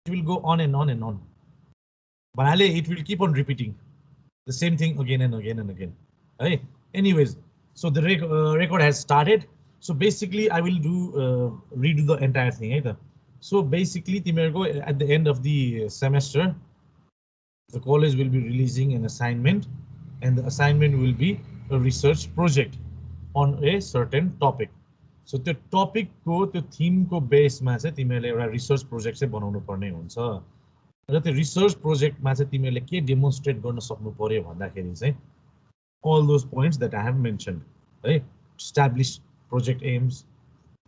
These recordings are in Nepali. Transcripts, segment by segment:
It will go on and on and on. But it will keep on repeating the same thing again and again and again. Right? Anyways, so the record has started. So basically, I will redo the entire thing. Right? So basically, at the end of the semester, the college will be releasing an assignment, and the assignment will be a research project on a certain topic. So the topic को त्यो theme को base मा चाहिँ तिमीहरूले एउटा research project चाहिँ बनाउनु पर्ने हुन्छ र त्यो research project मा चाहिँ तिमीहरूले के demonstrate गर्न सक्नु पर्यो भन्दाखेरि चाहिँ all those points that I have mentioned, right? Establish project aims,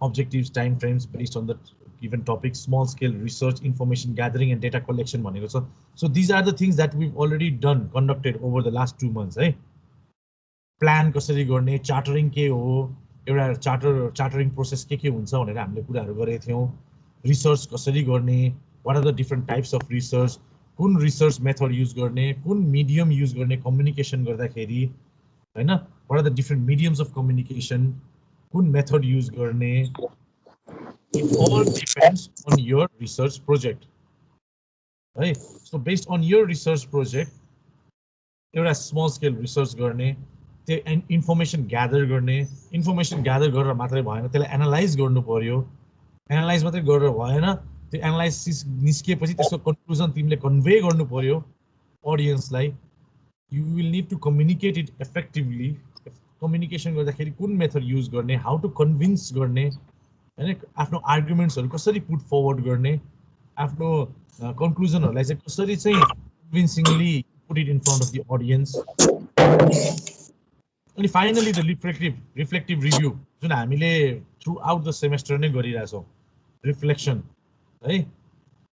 objectives, time frames based on the given topic, small scale research, information gathering and data collection भनेको छ. So these are the things that we've already done, conducted over the last 2 months, right? Plan कसरी गर्ने, chartering के हो, एउटा chartering process के हुन्छ भनेर हामीले कुराहरू गरेका थियौं. Research कसरी गर्ने, what are the different types of research, कुन research method use गर्ने, कुन medium use गर्ने communication गर्दाखेरि, हैन? What are the different mediums of communication, कुन method use गर्ने. It all depends on your research project, right? So based on your research project, एउटा small scale research गर्ने, त्यो information gather गर्ने, information gather गरेर मात्रै भएन, त्यसलाई analyze गर्नु पर्यो. Analyze मात्रै गरेर भएन, त्यो analysis निस्किएपछि त्यसको conclusion तिमीले convey गर्नु पर्यो audience लाई. You will need to communicate it effectively. Communication गर्दाखेरि कुन method use गर्ने, how to convince गर्ने, हैन? आफ्नो argumentsहरु कसरी put forward गर्ने, आफ्नो conclusionहरुलाई चाहिँ कसरी चाहिँ convincingly put it in front of the audience. And finally the reflective review जुन हामीले throughout the semester नै गरिरहेछौं, reflection, है?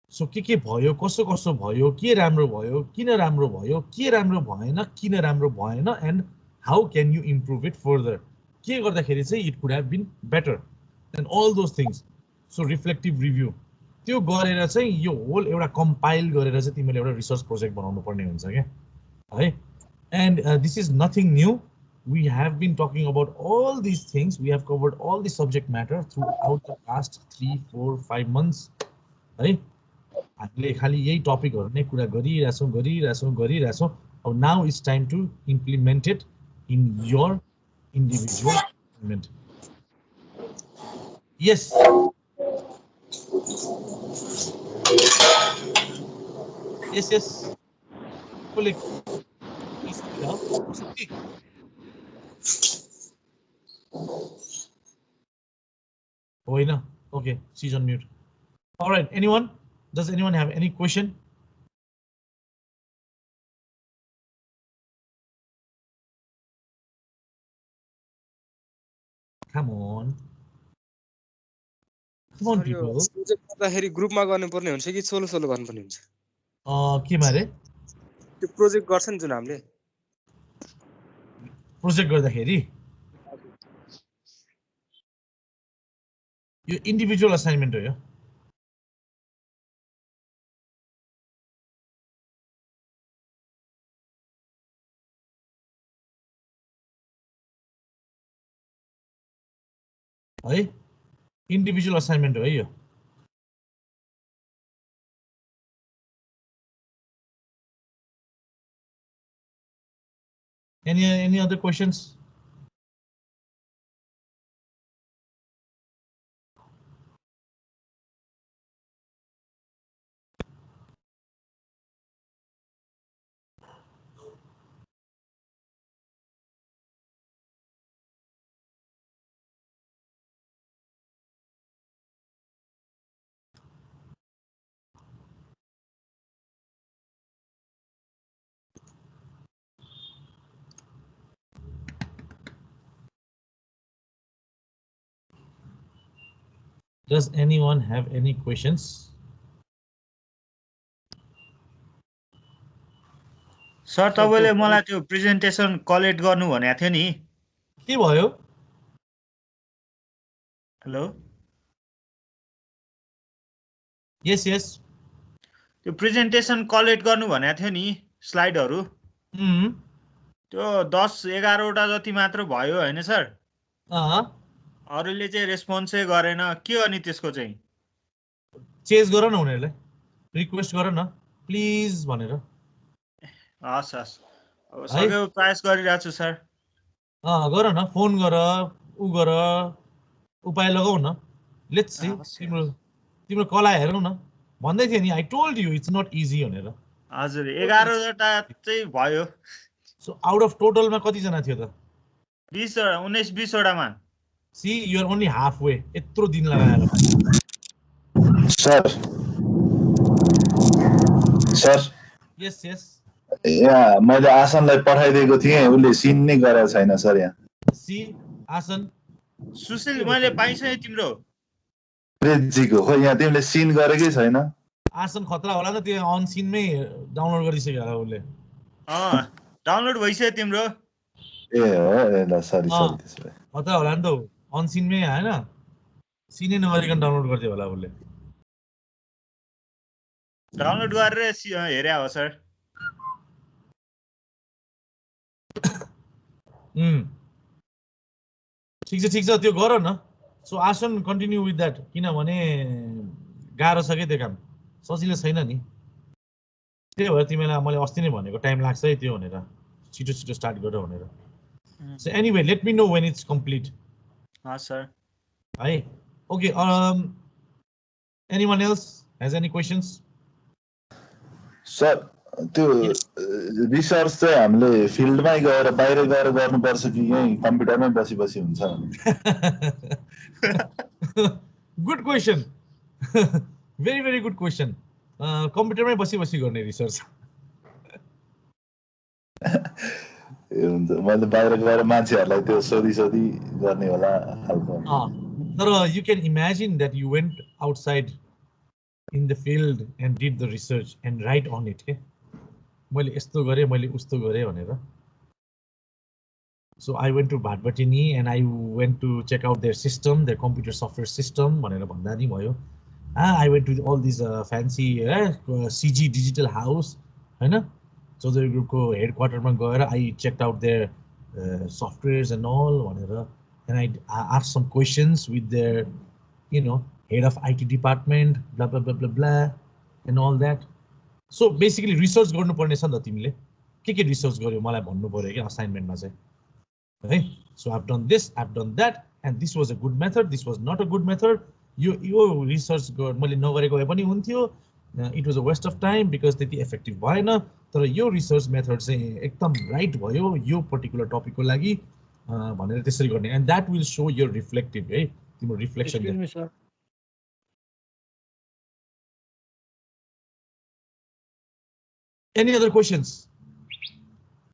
So के भयो, कसो भयो, के राम्रो भयो, किन राम्रो भयो, के राम्रो भएन, किन राम्रो भएन, and how can you improve it further, के गर्दाखेरि चाहिँ it could have been better, and all those things. So reflective review त्यो गरेर चाहिँ यो होल एउटा compile गरेर चाहिँ तिमीले एउटा research project बनाउनु पर्ने हुन्छ के, है? And this is nothing new. We have been talking about all these things. We have covered all the subject matter throughout the past 3, 4, 5 months, है? हामीले खाली यही टपिकहरु नै कुरा गरिरहेछौं. Now it's time to implement it in your individual assignment. Yes. Yes. Click. होइन. Okay, she's on mute. All right, anyone? Does anyone have any question? Come on. Come on, people. गर्दाखेरि ग्रुपमा गर्नुपर्ने हुन्छ कि सोलो गर्नुपर्ने हुन्छ? के मारे? त्यो प्रोजेक्ट गर्छ नि जुन हामीले प्रोजेक्ट गर्दाखेरि यो इन्डिभिजुअल असाइनमेन्ट हो यो. है इन्डिभिजुअल असाइनमेन्ट हो यो. Any other questions? Does anyone have any questions? Sir तपाईले मलाई त्यो प्रेजेन्टेसन कलेक्ट गर्नु भनेको थियो नि, के भयो? हेलो. Yes. त्यो प्रेजेन्टेसन कलेक्ट गर्नु भनेको थियो नि, स्लाइडहरु. त्यो 10-11 वटा जति मात्र भयो हैन सर? अरूले चाहिँ रेस्पोन्सै गरेन, के अनि त्यसको चाहिँ? चेन्ज गर न उनीहरुलाई. रिक्वेस्ट गर न प्लिज भनेर हस् हस् अब सक्यो प्रयास गरिरहेको छु सर गर न फोन गर उ गर उपाय लगाऊ न लेट्स सी तिम्रो तिम्रो कला हेरौँ न भन्दै थिए नि I told you it's not easy भनेर हजुर 11वटा चाहिँ भयो सो आउट अफ टोटलमा कति जना थियो त 19-20 वटामा see you are only half way यत्रो दिन लगाएर सर सर यस यस यहाँ मैले आसनलाई पठाइदिएको थिएँ उसले सिन नै गरेको छैन सर यहाँ सी आसन सुशील मैले पाइसकेँ तिम्रो प्रेजीको खो यहाँ तिमीले सिन गरेकै छैन आसन खतरा होला नि त्यो अन सिनमै डाउनलोड गरिसक्यो होला उसले डाउनलोड भइसक्यो तिम्रो ए हो ए ल सरी सरी त्यसो भए खतरा होला नि त अन सिनमै हैन सिनै नगरिकन डाउनलोड गरिदियो होला उसले डाउनलोड गरेर हेरे हो सर ठिक छ त्यो गर न सो आसन कन्टिन्यू विथ द्याट किनभने गाह्रो छ के त्यो काम सजिलो छैन नि त्यही भएर तिमीलाई मैले अस्ति नै भनेको टाइम लाग्छ है त्यो भनेर छिटो छिटो स्टार्ट गर भनेर so anyway let me know when it's complete sir है okay anyone else has any questions sir त्यो रिसर्च चाहिँ हामीले फिल्डमै गएर बाहिर गएर गर्नुपर्छ कि यही कम्प्युटरमै बसी बसी हुन्छ good question very very good question कम्प्युटरमै बसी बसी गर्ने रिसर्च ए हुन्छ मैले बाहिर गएर मान्छेहरूलाई त्यो सोधी सोधी गर्ने होला खालको तर you can imagine that you went outside in the field and did the research and write on it के मैले यस्तो गरे मैले उस्तो गरे भनेर so I went to Bhatbhatini and I went to check out their system their computer software system भनेर भन्दा नि भयो I went to all these fancy CG digital house हैन Chaudhary Group को headquarter मा गएर I checked out their softwares and all भनेर and I asked some questions with their you know head of IT department, blah, blah, blah, blah, blah, and all that. So basically research गर्नु पर्ने छ नि त तिमीले के रिसर्च गर्यो मलाई भन्नु पर्यो के असाइनमेन्टमा चाहिँ है so I've done this I've done that and this was a good method this was not a good method यो रिसर्च मैले नगरेको भए पनि हुन्थ्यो it was a waste of time because त्यति इफेक्टिभ भएन तर यो रिसर्च मेथड चाहिँ एकदम राइट भयो यो पर्टिकुलर टपिकको लागि भनेर त्यसरी गर्ने and that will show your reflective है तिम्रो reflection Any other questions?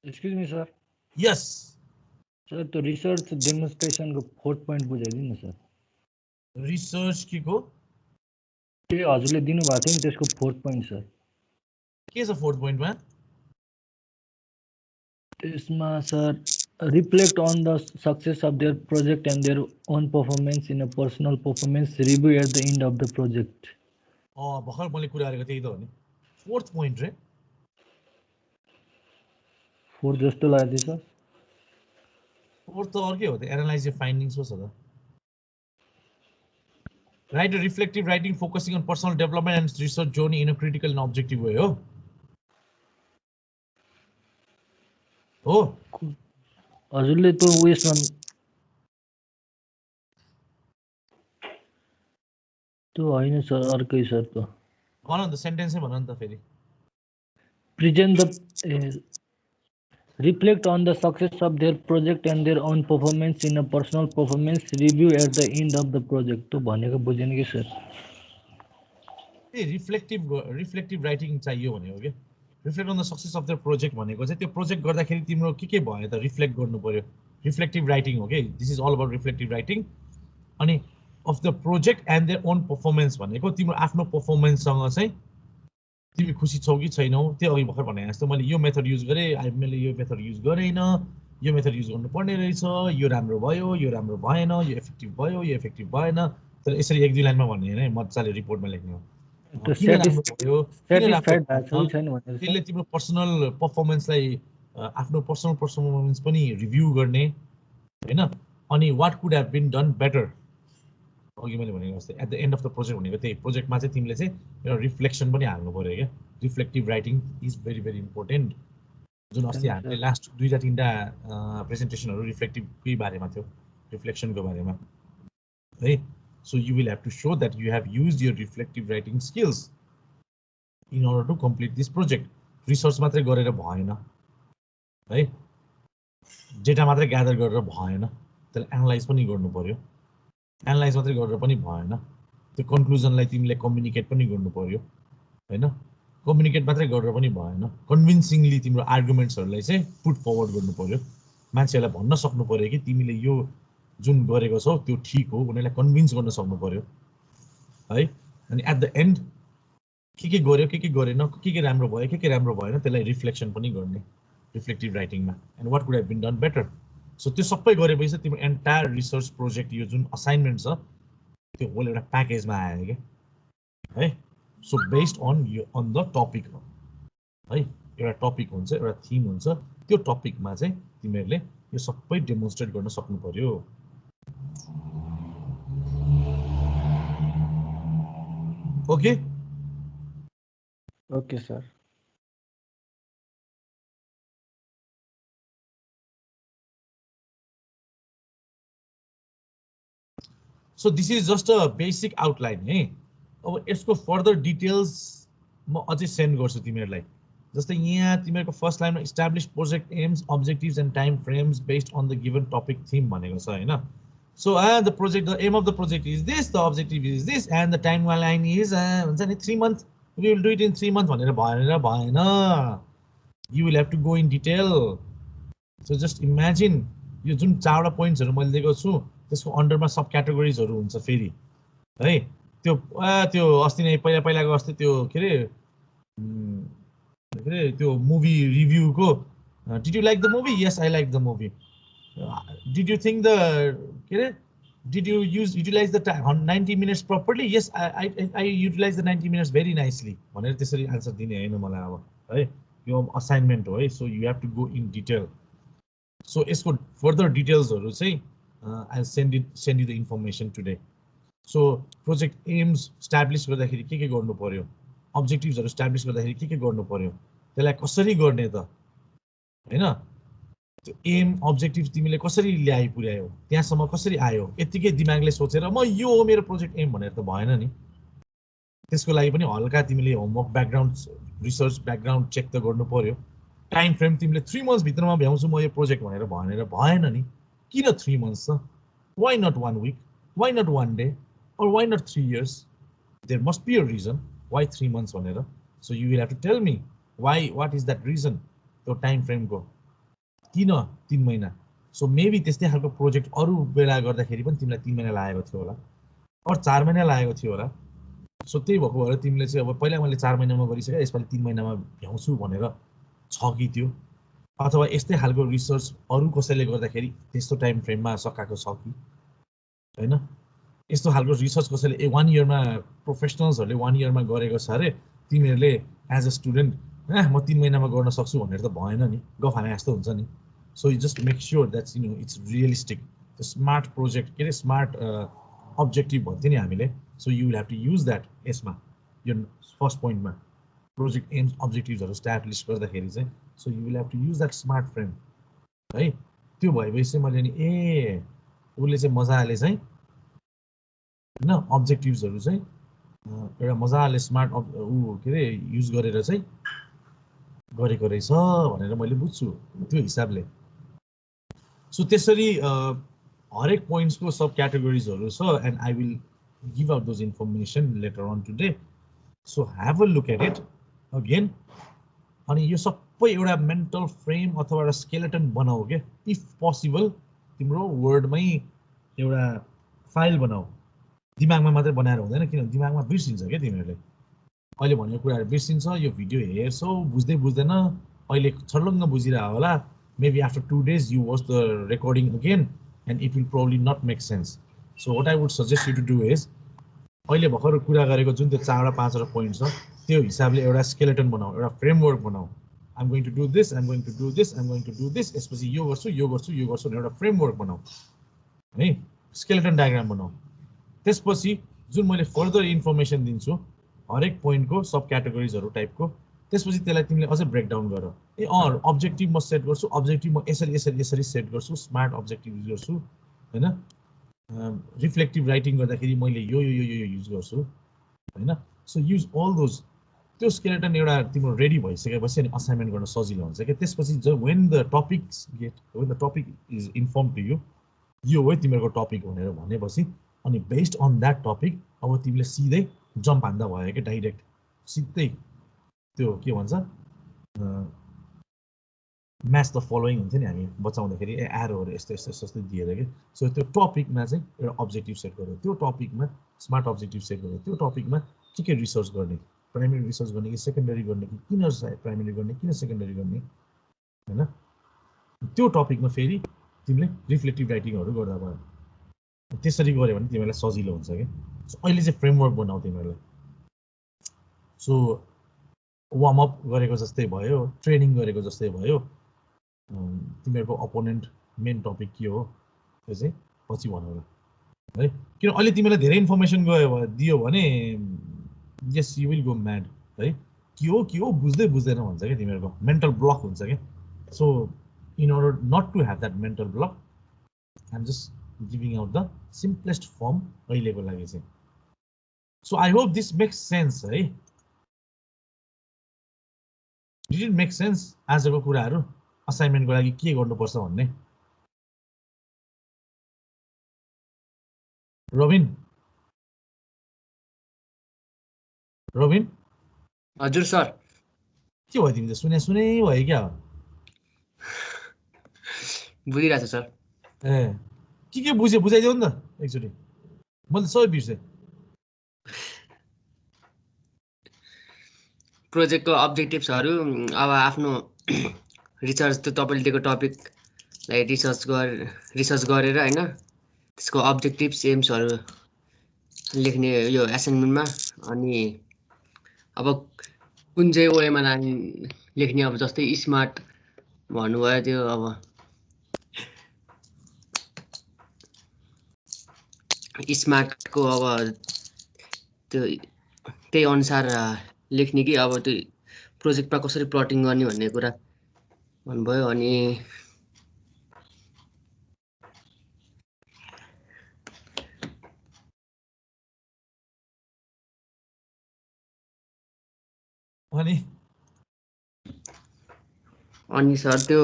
Excuse me, sir. Yes. Sir, the research demonstration को 4th point बुझाइदिनु न सर. Research के को? त्यो हजुरले दिनु भएको थियो नि त्यसको 4th point सर. के छ 4th point मा? त्यसमा sir reflect on the success of their project and their own performance in a personal performance review at the end of the project. भर्खर मैले कुरा गरेको त्यही त हो नि. 4th point रे. 4 जस्तो लाग्यो सर. 4th त अर्कै हो त एनालाइज योर फाइन्डिङ्स हो sir. Write a reflective writing focusing on personal development and research journey in a critical and objective way हो. हो. हजुरले त उयसमा त्यो हैन सर अर्कै सर त. भन न त सेन्टेन्सै भन नि त फेरि. Present the reflect on the success of their project and their own performance in a personal performance review at the end of the project. तो भनेको बुझेन कि सर. ए रिफ्लेक्टिभ राइटिङ चाहियो भने हो के. Reflect on the success of their project भनेको चाहिँ त्यो प्रोजेक्ट गर्दाखेरि तिम्रो के भयो त रिफ्लेक्ट गर्नु पर्यो. रिफ्लेक्टिभ राइटिङ हो के. This is all about reflective writing. अनि of the project and their own performance भनेको तिम्रो आफ्नो पर्फर्मेन्ससँग चाहिँ तिमी खुसी छौ कि छैनौ त्यो अघि भर्खर भने जस्तो मैले यो मेथड युज गरेँ मैले यो मेथड युज गरेन यो मेथड युज गर्नुपर्ने रहेछ यो राम्रो भयो यो राम्रो भएन यो इफेक्टिभ भयो यो इफेक्टिभ भएन तर यसरी एक दुई लाइनमा भन्ने हैन मजाले रिपोर्टमा लेख्ने हो. त्यसले तिम्रो पर्सनल पर्फर्मेन्सलाई आफ्नो पर्सनल पर्फर्मेन्स पनि रिभ्यू गर्ने हैन अनि what could have been done better अघि मैले भनेको जस्तै at the end of the project भनेको त्यही प्रोजेक्टमा चाहिँ तिमीले चाहिँ एउटा रिफ्लेक्सन पनि हाल्नु पर्यो क्या reflective writing is very very important जुन अस्ति हामीले लास्ट 2-3टा प्रेजेन्टेसनहरू रिफ्लेक्टिभकै बारेमा थियो रिफ्लेक्सनको बारेमा है so you will have to so that you have use your reflective writing skills in order to complete this project research मात्रै गरेर भएन है डेटा मात्रै ग्यादर गरेर भएन त्यसलाई एनालाइज पनि गर्नु पर्यो एनालाइज मात्रै गरेर पनि भएन त्यो कन्क्लुजनलाई तिमीले कम्युनिकेट पनि गर्नु पर्यो हैन कम्युनिकेट मात्रै गरेर पनि भएन कन्भिन्सिङली तिम्रो आर्गुमेन्ट्सहरूलाई चाहिँ पुट फरवर्ड गर्नु पर्यो मान्छेहरूलाई भन्न सक्नु पर्यो कि तिमीले यो जुन गरेको छौ त्यो ठिक हो उनीहरूलाई कन्भिन्स गर्न सक्नु पर्यो है अनि एट द एन्ड के गर्यो के गरेन के राम्रो भयो के राम्रो भएन त्यसलाई रिफ्लेक्सन पनि गर्ने रिफ्लेक्टिभ राइटिङमा and what could have been done better so त्यो सबै गरेपछि चाहिँ तिम्रो एन्टायर रिसर्च प्रोजेक्ट यो जुन असाइनमेन्ट छ त्यो होल एउटा प्याकेजमा आयो क्या है so based on the topic है एउटा टपिक हुन्छ एउटा थिम हुन्छ त्यो टपिकमा चाहिँ तिमीहरूले यो सबै डेमोन्स्ट्रेट गर्न सक्नु पर्यो okay okay sir So this is just a basic outline है अब यसको फर्दर डिटेल्स म अझै सेन्ड गर्छु तिमीहरूलाई जस्तै यहाँ तिमीहरूको फर्स्ट लाइनमा establish project aims objectives and time frames based on the given topic theme भनेको छ हैन so the project the aim of the project is this the objective is this and the time line is हुन्छ नि 3 months we will do it in 3 months भनेर भएन you will have to go in detail so just imagine यो जुन 4वटा पोइन्ट्सहरू मैले दिएको छु त्यसको अन्डरमा सब क्याटेगोरिजहरू हुन्छ फेरि है त्यो अस्ति नै पहिलाको अस्ति त्यो के अरे त्यो मुभी रिभ्यूको did you like the movie yes I like the movie did you think the के अरे did you utilize the 90 minutes properly yes I utilize the 90 minutes very nicely भनेर त्यसरी आन्सर दिने होइन मलाई अब है यो असाइनमेन्ट हो है so you have to go in detail so यसको फर्दर डिटेल्सहरू चाहिँ I'll send you the information today. So project aims establish गर्दाखेरि के गर्नु पर्यो अब्जेक्टिभ्सहरु एस्टाब्लिश गर्दाखेरि के गर्नु पर्यो त्यसलाई कसरी गर्ने त हैन त्यो एम अब्जेक्टिभ तिमीले कसरी ल्याइ पुर्यायो त्यहाँसम्म कसरी आयो यतिकै दिमागले सोचेर म यो हो मेरो प्रोजेक्ट एम भनेर त भएन नि त्यसको लागि पनि हल्का तिमीले homework background research background check त गर्नु पर्यो टाइम फ्रेम तिमीले 3 months भित्रमा भ्याउँछु म यो प्रोजेक्ट भनेर भएन नि किन 3 months why not 1 week why not 1 day or why not 3 years there must be a reason why 3 months भनेर so you will have to tell me why what is that reason त्यो टाइम फ्रेम को किन 3 महिना so maybe त्यस्तै खालको प्रोजेक्ट अरु बेला गर्दाखेरि पनि तिमीलाई 3 महिना लागेको थियो होला or 4 महिना लागेको थियो होला so त्यही भएको भएर तिमीले चाहिँ अब पहिला मैले 4 महिनामा गरिसके यसपालि 3 महिनामा भ्याउँछु भनेर छ कि त्यो अथवा यस्तै खालको रिसर्च अरु कसैले गर्दाखेरि त्यस्तो टाइम फ्रेममा सकाएको छ कि हैन यस्तो खालको रिसर्च कसैले 1 yearमा प्रोफेसनल्सहरुले 1 yearमा गरेको छ रे तिमीहरुले एज अ स्टुडेन्ट म 3 महिनामा गर्न सक्छु भनेर त भएन नि गफ हाने जस्तो हुन्छ नि so you just make sure that's it's realistic the smart project के रे स्मार्ट अब्जेक्टिभ भन्थे नि हामीले so you will have to use that यसमा यो फर्स्ट पोइन्टमा प्रोजेक्ट एम्स अब्जेक्टिभ्सहरु एस्टाब्लिश गर्दाखेरि चाहिँ so you will have to use that smart frame है त्यो भएपछि चाहिँ मैले नि ए उले चाहिँ मजाले चाहिँ हैन अब्जेक्टिभ्सहरु चाहिँ एउटा मजाले स्मार्ट के रे युज गरेर चाहिँ गरेको रहेछ भनेर मैले बुझ्छु त्यो हिसाबले सो त्यसरी हरेक पोइन्ट्सको सब क्याटेगोरिजहरु छ and I will give out those information later on today so have a look at it again अनि यो सबै एउटा मेन्टल फ्रेम अथवा एउटा स्केलेटन बनाऊ के इफ पोसिबल तिम्रो वर्डमै एउटा फाइल बनाऊ दिमागमा मात्रै बनाएर हुँदैन किन दिमागमा बिर्सिन्छ के तिमीहरुले अहिले भनेको कुराहरु बिर्सिन्छ यो भिडियो हेर्छौ बुझ्दै बुझ्दैन अहिले छर्लङ्ग बुझिरा होला maybe after 2 days you watch the recording again and it will probably not make sense so what I would suggest you to do is अहिले भर्खर कुरा गरेको जुन त्यो 4 वटा 5 वटा पोइन्ट छ त्यो हिसाबले एउटा स्केलेटन बनाऊ एउटा फ्रेमवर्क बनाऊ I'm going to do this I'm going to do this I'm going to do this यसपछि यो गर्छु भनेर एउटा फ्रेमवर्क बनाऊ है स्केलेटन डायग्राम बनाऊ त्यसपछि जुन मैले फर्दर इन्फर्मेसन दिन्छु हरेक पोइन्टको सब क्याटेगोरिजहरू टाइपको, त्यसपछि त्यसलाई तिमीले अझै ब्रेकडाउन गर। अब्जेक्टिभ म सेट गर्छु, अब्जेक्टिभ म यसरी सेट गर्छु, स्मार्ट अब्जेक्टिभ युज गर्छु हैन। रिफ्लेक्टिभ राइटिङ गर्दाखेरि मैले यो युज गर्छु हैन। So use all those. त्यो स्केलेटन एउटा तिम्रो रेडी भइसकेपछि अनि असाइनमेन्ट गर्न सजिलो हुन्छ के। त्यसपछि when the topic is informed to you, यो हो तिमीहरूको टपिक भनेर भनेपछि अनि बेस्ड अन दैट टपिक अब तिमीले सिधै जम्प हान्दा भयो के, डाइरेक्ट सिधै त्यो के भन्छ म्याच द फलोइङ हुन्छ नि हामी बचाउँदाखेरि एरोहरू यस्तो दिएर के। सो त्यो टपिकमा चाहिँ एउटा अब्जेक्टिभ सेट गर्यो, त्यो टपिकमा स्मार्ट अब्जेक्टिभ सेट गर्यो, त्यो टपिकमा के रिसर्च गर्ने, प्राइमेरी रिसर्च गर्ने कि सेकेन्डरी गर्ने कि किन प्राइमेरी गर्ने किन सेकेन्डरी गर्ने हैन। त्यो टपिकमा फेरि तिमीले रिफ्लेक्टिभ राइटिङहरू गर्दा भयो। त्यसरी गऱ्यो भने तिमीलाई सजिलो हुन्छ के। सो अहिले चाहिँ फ्रेमवर्क बनाऊ तिमीहरूलाई। सो वार्म अप गरेको जस्तै भयो, ट्रेनिङ गरेको जस्तै भयो। तिमीहरूको अपोनेन्ट मेन टपिक के हो त्यो चाहिँ पछि भनौँला है। किन अहिले तिमीलाई धेरै इन्फर्मेसन दियो भने yes you will go mad है। के हो बुझ्दैन भन्छ क्या, तिमीहरूको मेन्टल ब्लक हुन्छ क्या। So in order not to have that mental block, I'm just giving out the simplest form अहिलेको लागि चाहिँ। So I hope this makes sense है। Did it make sense आजको कुराहरू असाइनमेन्टको लागि के गर्नुपर्छ भन्ने? रोबिन हजुर सर। के भयो तिमी त सुने भयो क्या? बुझिरहेको छु सर। के बुझ्यो बुझाइदेऊ नि त एकचोटि, मैले सबै बिर्सेँ। प्रोजेक्टको अब्जेक्टिभ्सहरू अब आफ्नो रिसर्च त्यो तपाईँले दिएको टपिकलाई रिसर्च गरेर हैन, त्यसको अब्जेक्टिभ्स एम्सहरू लेख्ने यो एसाइनमेन्टमा। अनि अब कुन चाहिँ वेमा लेख्ने, अब जस्तै स्मार्ट भन्नुभयो त्यो अब स्मार्टको अब त्यो त्यही अनुसार लेख्ने कि अब त्यो प्रोजेक्टमा कसरी प्लटिङ गर्ने भन्ने कुरा भन्नुभयो। अनि सर त्यो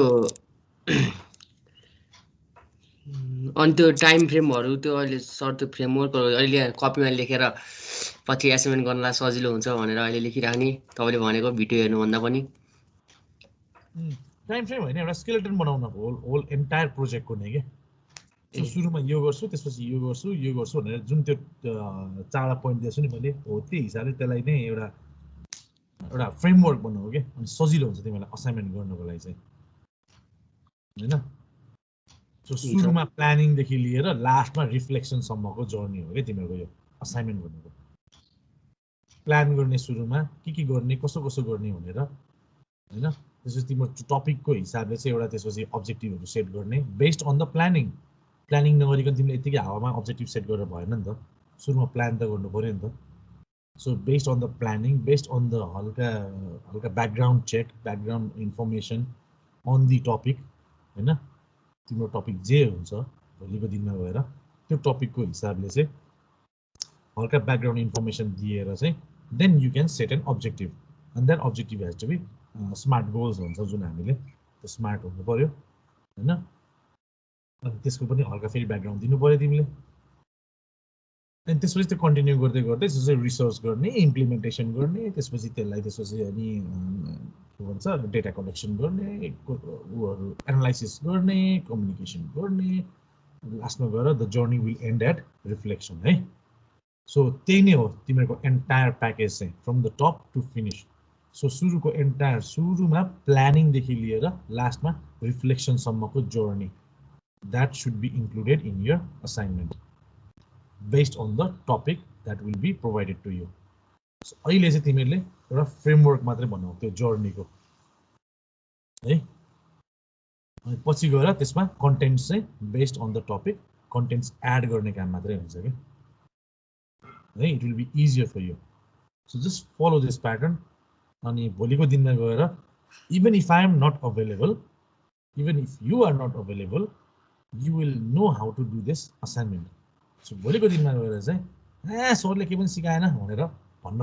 अनि त्यो टाइम फ्रेमहरू त्यो अहिले सर त्यो फ्रेमवर्कहरू अहिले कपीमा लेखेर पछि एसाइनमेन्ट गर्नलाई सजिलो हुन्छ भनेर अहिले लेखिराख्ने तपाईँले भनेको भिडियो हेर्नुभन्दा पनि। टाइम फ्रेम होइन, एउटा स्केलेटन बनाउन होल एन्टायर प्रोजेक्टको नै के। सो सुरुमा यो गर्छु, त्यसपछि यो गर्छु भनेर जुन त्यो 4 पोइन्ट दिएछु नि मैले, हो त्यही हिसाबले त्यसलाई नै एउटा फ्रेमवर्क बनाऊ के। अनि सजिलो हुन्छ तिमीलाई असाइनमेन्ट गर्नको लागि चाहिँ हैन। सो सुरुमा प्लानिङदेखि लिएर लास्टमा रिफ्लेक्सनसम्मको जर्नी हो क्या तिमीहरूको यो असाइनमेन्ट भनेको। प्लान गर्ने सुरुमा के गर्ने कसो गर्ने भनेर हैन। त्यसपछि तिम्रो टपिकको हिसाबले चाहिँ एउटा त्यसपछि अब्जेक्टिभहरू सेट गर्ने बेस्ड अन द प्लानिङ नगरिकन तिमीले यतिकै हावामा अब्जेक्टिभ सेट गरेर भएन नि त, सुरुमा प्लान त गर्नु पर्यो नि त। So based on the planning, based on the हल्का background check, background information on the topic हैन। तिम्रो टपिक जे हुन्छ भोलिको दिनमा गएर त्यो टपिकको हिसाबले चाहिँ हल्का ब्याकग्राउन्ड इन्फर्मेसन दिएर चाहिँ then you can set an objective. And that objective has to be smart goals भन्छ जुन हामीले, त्यो स्मार्ट हुनु पर्यो हैन। अनि त्यसको पनि हल्का फेरि ब्याकग्राउन्ड दिनु पर्यो तिमीले। अनि त्यसपछि त्यो कन्टिन्यू गर्दै त्यसपछि रिसर्च गर्ने, इम्प्लिमेन्टेसन गर्ने, त्यसपछि अनि के भन्छ डेटा कलेक्सन गर्ने, उहरू एनालाइसिस गर्ने, कम्युनिकेसन गर्ने, लास्टमा गएर the journey will end at reflection है। सो त्यही नै हो तिमीहरूको एन्टायर प्याकेज चाहिँ from the top to finish. So सुरुमा प्लानिङदेखि लिएर लास्टमा रिफ्लेक्सनसम्मको journey, that should be included in your assignment based on the topic that will be provided to you. So अहिले चाहिँ तिमीहरूले एउटा फ्रेमवर्क मात्रै बनाऊ त्यो जर्नीको है। अनि पछि गएर त्यसमा कन्टेन्ट्स चाहिँ based on the topic contents add गर्ने काम मात्रै हुन्छ कि। है, it will be easier for you. So just follow this pattern. अनि भोलिको दिनमा गएर even if I am not available, even if you are not available, you will know how to do this assignment. So भोलिको दिनमा गएर चाहिँ सरले के पनि सिकाएन भनेर भन्न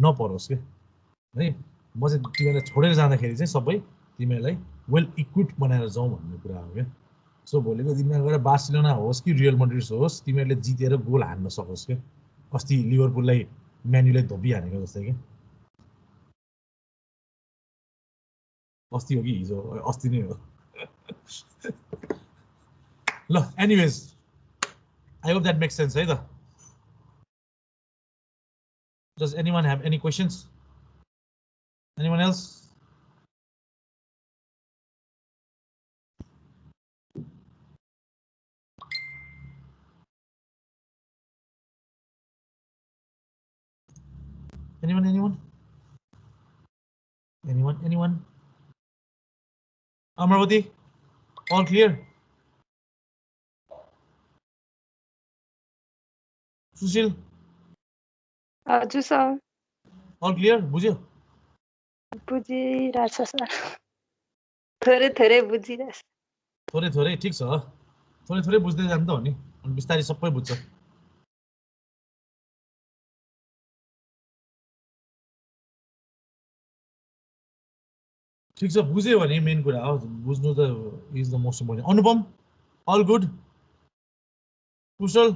नपरोस् के है. म चाहिँ तिमीलाई छोडेर जाँदाखेरि चाहिँ सबै तिमीलाई वेल इक्विप्ड बनाएर जाउँ भन्ने कुरा हो क्या. सो भोलिको दिनमा गएर बार्सिलोना होस् कि रियल मैड्रिड होस्, तिमीहरूले जितेर गोल हान्न सकोस् क्या. अस्ति लिभरपुललाई म्यान्यूले धोपी हानेको जस्तै क्या. अस्ति हो कि हिजो? अस्ति नै हो. ल anyways, I hope that makes sense है त. Does anyone have any questions? Anyone else? Anyone? Amravati, all clear? Sushil, हजुर सर all clear? बुझ्यो? बुझिरहेछ सर थोरै थोरै बुझिरहेछ थोरै ठिक छ. थोरै बुझ्दै जानु त हो नि, अनि बिस्तारै सबै बुझ्छ. ठिक छ, बुझ्यो भने मेन कुरा हो. बुझ्नु त is the most important. Anupam, all good? Kushal,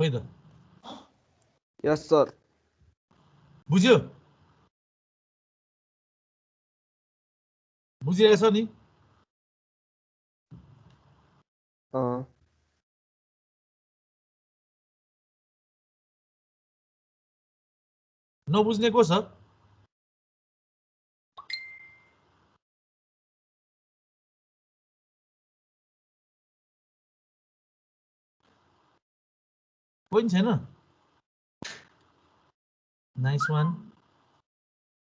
खोइ त यस सर. बुझ्यो? बुझिरहेछ नि? नबुझ्ने को छ? कोही छैन? Nice one.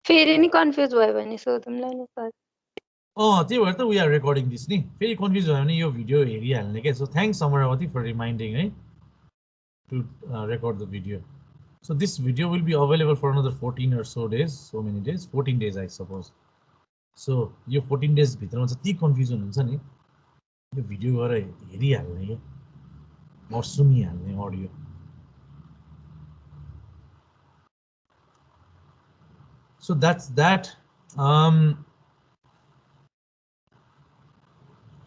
फेरि नि कन्फ्युज भयो भने सोधौँला नि सर. त्यही भएर त वी आर रेकर्डिङ दिस नि. फेरि कन्फ्युज भयो भने यो भिडियो हेरिहाल्ने क्या. So thanks Amravati for reminding है to record the video. So this video will be available for another 14 or so days. So many days? 14 days I suppose. So यो 14 days भित्रमा जति कन्फ्युजन हुन्छ नि, यो भिडियो गएर हेरिहाल्ने क्या, म सुनिहाल्ने audio. So that's that.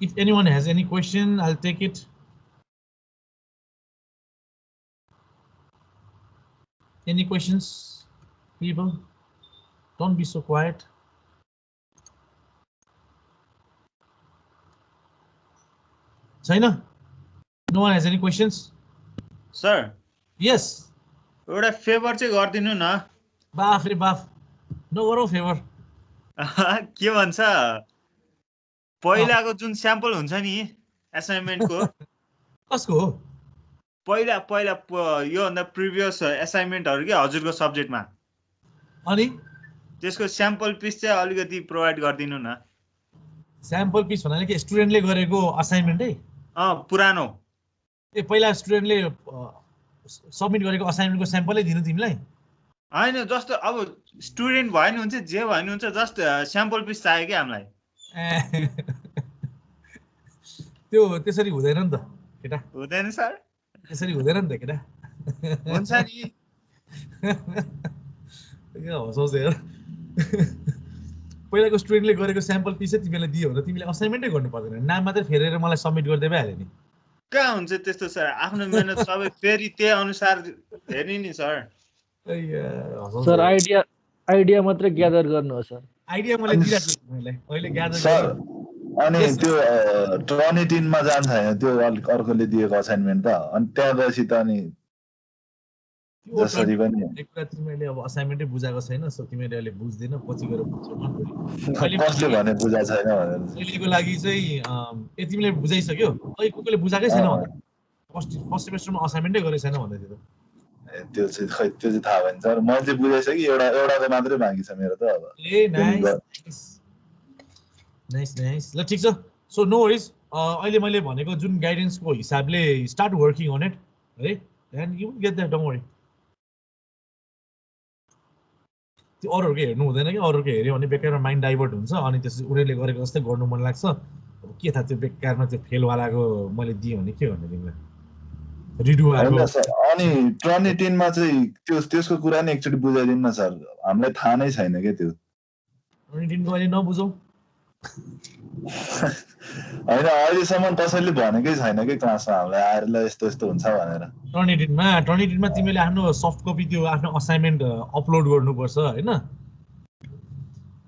If anyone has any question, I'll take it. Any questions, people? Don't be so quiet. China? No one has any questions? Sir Yes. एउटा फेभर चाहिँ गरिदिनु न. बाफ रे बाफ. नगरौ फेभर. के भन्छ, पहिलाको जुन स्याम्पल हुन्छ नि एसाइनमेन्टको, कसको हो? पहिला योभन्दा प्रिभियस एसाइनमेन्टहरू के हजुरको सब्जेक्टमा, अनि त्यसको स्याम्पल पिस चाहिँ अलिकति प्रोभाइड गरिदिनु न. स्याम्पल पिस भन्नाले के स्टुडेन्टले गरेको असाइनमेन्टै? पुरानो. पहिला स्टुडेन्टले सबमिट गरेको असाइनमेन्टको स्याम्पलै दिनु तिमीलाई? होइन, जस्तो अब स्टुडेन्ट भयो नि हुन्छ, जे भयो नि हुन्छ, जस्ट स्याम्पल पिस चाहियो क्या हामीलाई. त्यो त्यसरी हुँदैन नि त केटा. हुँदैन सर? त्यसरी हुँदैन नि त केटा. हुन्छ नि. हँसाउँछ यार. पहिलाको स्टुडेन्टले गरेको स्याम्पल पिस चाहिँ तिमीलाई दियो भने तिमीले असाइनमेन्टै गर्नु पर्दैन, नाम मात्रै फेरेर मलाई सबमिट गर्दै भइहाल्यो नि. कहाँ हुन्छ त्यस्तो सर? आफ्नो मेहनत सबै फेरि त्यही अनुसार हेर्ने नि सर. सर आइडिया मात्रै ग्यादर गर्नु हो सर. आइडिया मैले दिइराख्छु तिमीलाई अहिले ग्यादर सर. अनि त्यो ट्रनिटिनमा जान्छ हैन त्यो अर्कोले दिएको असाइनमेन्ट त, अनि त्यहाँ गएपछि त अनि जसरी पनि एक कुरा तिमीले अब असाइनमेन्टै बुझाएको छैन. सो तिमीले अहिले बुझ्दैन, पछि गएर बुझ्छौ. कसले भने बुझा छैन भनेर अहिलेको लागि चाहिँ तिमीले बुझाइसक्यो. कसले बुझाएकै छैन भन्दा फर्स्ट सेमेस्टरमा असाइनमेन्टै गरेको छैन भन्दै थियो. त्यो चाहिँ खै त्यो चाहिँ थाहा भएन सर. मैले चाहिँ बुझाइसकेँ, एउटाको मात्रै बाँकी छ मेरो त अब. A nice. नाइस ल ठिक छ सो नो वरिज अहिले मैले भनेको जुन गाइडेन्सको हिसाबले स्टार्ट वर्किङ अन इट है and you will get that don't worry त्यो अरूहरूको हेर्नु हुँदैन कि अरूहरूको हेऱ्यो भने बेकारमा माइन्ड डाइभर्ट हुन्छ अनि त्यसपछि उनीहरूले गरेको जस्तै गर्नु मन लाग्छ अब के थाहा त्यो बेकारमा त्यो फेलवालाको मैले दिएँ भने के भन्ने तिमीलाई रिडु आएको होइन सर अनि ट्रनिटिनमा चाहिँ त्यसको कुरा नि एकचोटि बुझाइदिनु न सर हामीलाई थाहा नै छैन क्या त्यो ट्रनिटिनको अहिले नबुझौँ होइन अहिलेसम्म कसैले भनेकै छैन कि क्लासमा हामीलाई आएर ल यस्तो यस्तो हुन्छ भनेर टर्निटिनमा तिमीले आफ्नो सफ्ट कपी त्यो आफ्नो असाइनमेन्ट अपलोड गर्नुपर्छ होइन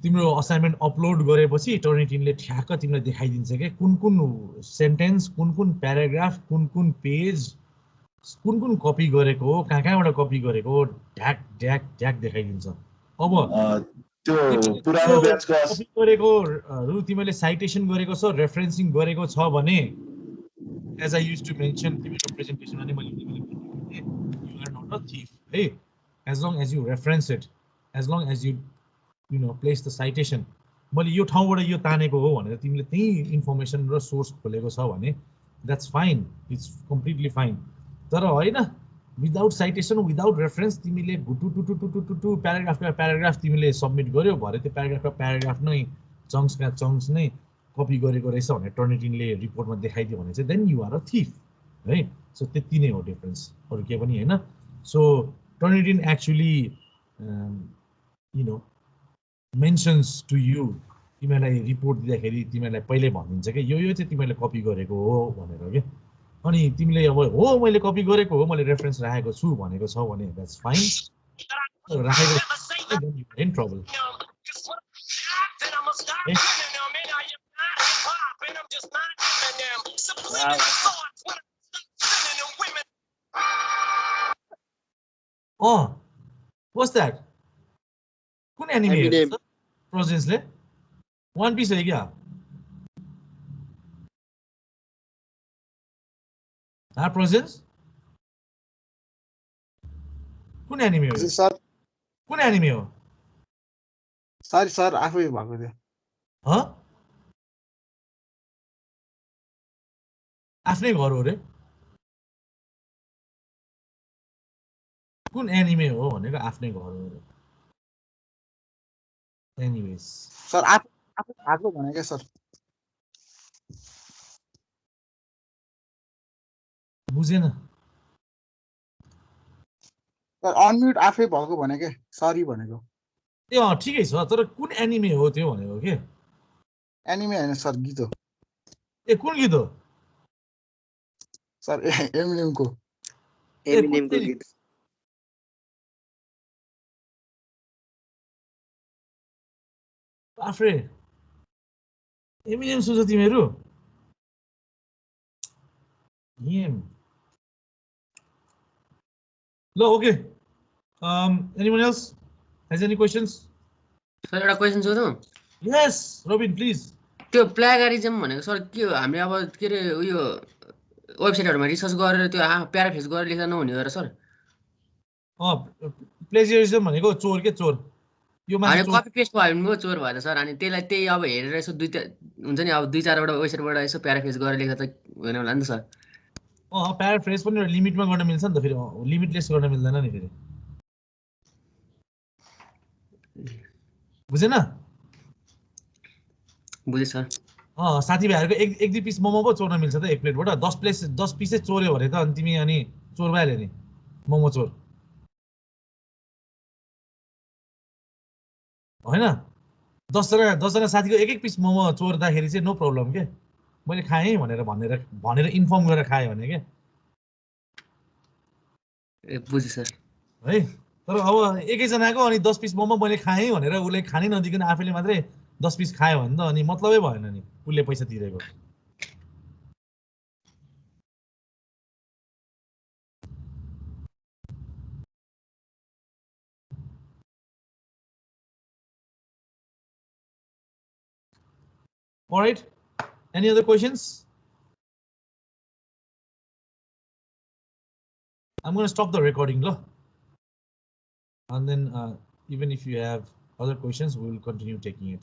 तिम्रो असाइनमेन्ट अपलोड गरेपछि टर्निटिनले ठ्याक्क तिमीलाई देखाइदिन्छ क्या कुन सेन्टेन्स कुन प्याराग्राफ कुन पेज कुन कपी गरेको हो कहाँबाट कपी गरेको हो ढ्याक ढ्याक ढ्याक देखाइदिन्छ अब त्यो पुरानो ब्याचको कपी गरेकोहरू तिमीले साइटेसन गरेको छ रेफरेन्सिङ गरेको छ भने as I use to mention तिम्रो प्रेजेन्टेसनमा नै मैले तिमीलाई you are not a thief है as long as you reference it as long as you know place the citation मैले यो ठाउँबाट यो तानेको हो भनेर तिमीले त्यही इन्फर्मेसन र सोर्स खोलेको छ भने that's fine it's completely fine तर होइन विदाउट साइटेसन विदाउट रेफरेन्स तिमीले टु प्याराग्राफ तिमीले सबमिट गर्यो भरे त्यो प्याराग्राफ नै चङ्क्सका चङ्क्स नै कपी गरेको रहेछ भनेर टर्निटिनले रिपोर्टमा देखाइदियो भने चाहिँ then you are a thief है सो त्यति नै हो डिफरेन्स अरू के पनि होइन so Turnitin actually you know mentions to you तिमीलाई रिपोर्ट दिँदाखेरि तिमीलाई पहिल्यै भनिदिन्छ कि यो चाहिँ तिमीले कपी गरेको हो भनेर के अनि तिमीले अब हो मैले कपी गरेको हो मैले रेफरेन्स राखेको छु भनेको छ भने द्याट्स फाइन राखेको इन ट्रबल what's that कुन एनिमे प्रोजेन्सले वान पिस है क्या प्रोजेन्स कुन एनिमे हो सर कुन एनिमे हो सरी सर आफै भएको थियो ह आफ्नै घर हो रे कुन एनिमे हो भनेको आफ्नै घर हो रे एनिवेज सर आफै भएको भनेको सर बुझेन सर अनम्युट आफै भएको भनेको सरी भनेको ए ठिकै छ तर कुन एनिमे हो त्यो भनेको के एनिमे हैन सर गीत हो ए कुन गीत हो सर एमिनेमको गीत आफरे एमिनेम सुन्छ तिमीहरू ल okay anyone else has any questions sir एउटा क्वेशन सोधौँ यस रोबिन प्लिज त्यो प्ल्यागारिजम भनेको सर के हो हामीले अब के अरे उयो वेबसाइटहरुमा रिसर्च गरेर त्यो प्याराफ्रेज गरेर लेख्दा नहुने हो र सर प्लेजियरिजम भनेको चोर के चोर यो अनि कपी पेस्ट भयो भने चोर भयो त सर अनि त्यसलाई त्यही अब हेरेर यसो हुन्छ नि अब 2-4 वटा वेबसाइटबाट यसो प्याराफ्रेज गरेर लेख्दा त होइन होला नि त सर प्याराफ्रेज पनि लिमिटमा गर्न मिल्छ नि त फेरि लिमिटलेस गर्न मिल्दैन नि फेरि बुझेन बुझे सर साथीभाइहरुको एक दुई पिस मोमो पो चोर्न मिल्छ त एक प्लेटबाट 10 पिसै चोर्यो भने त अनि तिमी अनि चोर भइहाल्यो नि मोमो चोर होइन 10 जना साथीको एक पिस मोमो चोर्दाखेरि चाहिँ नो प्रब्लम के मैले खाएँ भनेर इन्फर्म गरेर खाएँ भने के ए बुझे सर है तर अब एकैजनाको अनि 10 पिस मोमो मैले खाएँ भनेर उसले खानै नदिकन आफैले मात्रै 10 पिस खायो भने त अनि मतलबै भएन नि उसले पैसा तिरेको All right. Any other questions? I'm going to stop the recording, and then even if you have other questions, we will continue taking it.